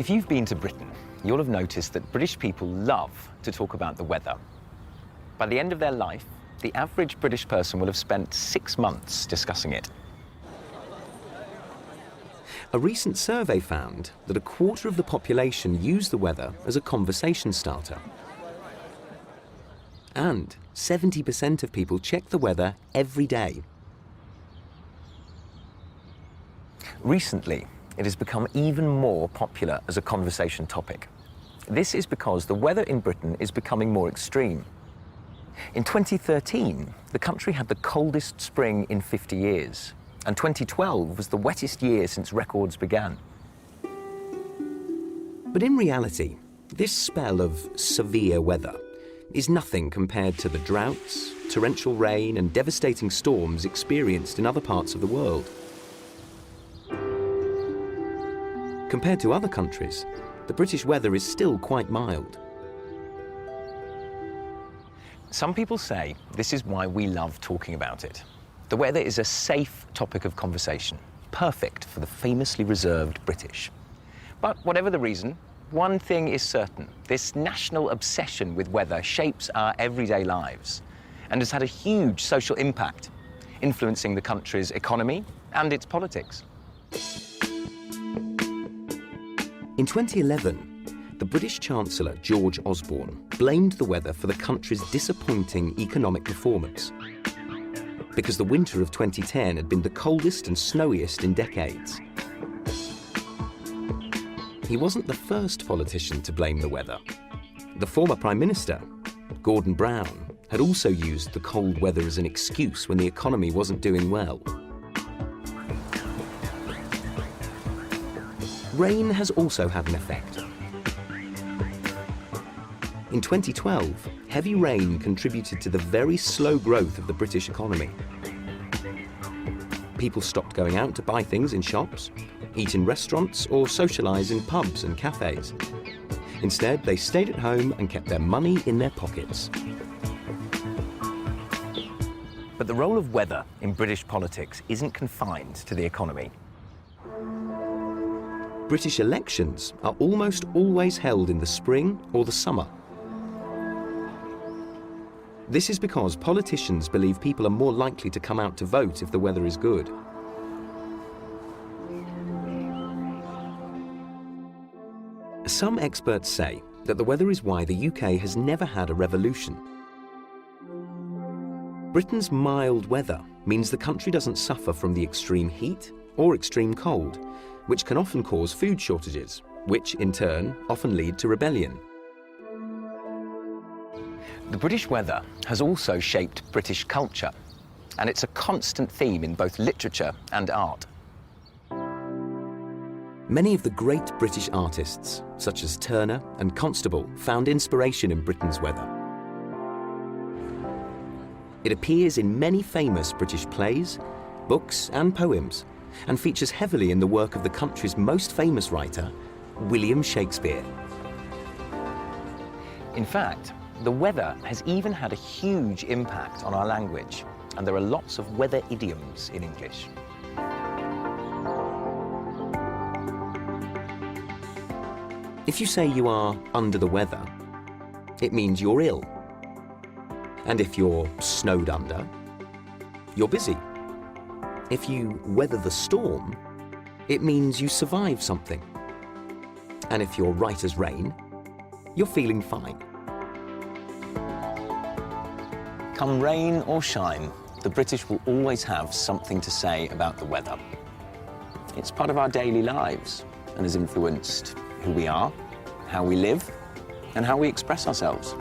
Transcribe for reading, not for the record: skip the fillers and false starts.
If you've been to Britain, you'll have noticed that British people love to talk about the weather. By the end of their life, the average British person will have spent 6 months discussing it. A recent survey found that a quarter of the population use the weather as a conversation starter. And 70% of people check the weather every day. Recently, it has become even more popular as a conversation topic. This is because the weather in Britain is becoming more extreme. In 2013, the country had the coldest spring in 50 years, and 2012 was the wettest year since records began. But in reality, this spell of severe weather is nothing compared to the droughts, torrential rain and devastating storms experienced in other parts of the world. Compared to other countries, the British weather is still quite mild. Some people say this is why we love talking about it. The weather is a safe topic of conversation, perfect for the famously reserved British. But whatever the reason, one thing is certain. This national obsession with weather shapes our everyday lives and has had a huge social impact, influencing the country's economy and its politics. In 2011, the British Chancellor, George Osborne, blamed the weather for the country's disappointing economic performance, because the winter of 2010 had been the coldest and snowiest in decades. He wasn't the first politician to blame the weather. The former Prime Minister, Gordon Brown, had also used the cold weather as an excuse when the economy wasn't doing well. Rain has also had an effect. In 2012, heavy rain contributed to the very slow growth of the British economy. People stopped going out to buy things in shops, eat in restaurants, or socialise in pubs and cafes. Instead, they stayed at home and kept their money in their pockets. But the role of weather in British politics isn't confined to the economy. British elections are almost always held in the spring or the summer. This is because politicians believe people are more likely to come out to vote if the weather is good. Some experts say that the weather is why the UK has never had a revolution. Britain's mild weather means the country doesn't suffer from the extreme heat or extreme cold, which can often cause food shortages, which in turn often lead to rebellion. The British weather has also shaped British culture, and it's a constant theme in both literature and art. Many of the great British artists, such as Turner and Constable, found inspiration in Britain's weather. It appears in many famous British plays, books and poems, and features heavily in the work of the country's most famous writer, William Shakespeare. In fact, the weather has even had a huge impact on our language, and there are lots of weather idioms in English. If you say you are under the weather, it means you're ill. And if you're snowed under, you're busy. If you weather the storm, it means you survive something. And if you're right as rain, you're feeling fine. Come rain or shine, the British will always have something to say about the weather. It's part of our daily lives and has influenced who we are, how we live, and how we express ourselves.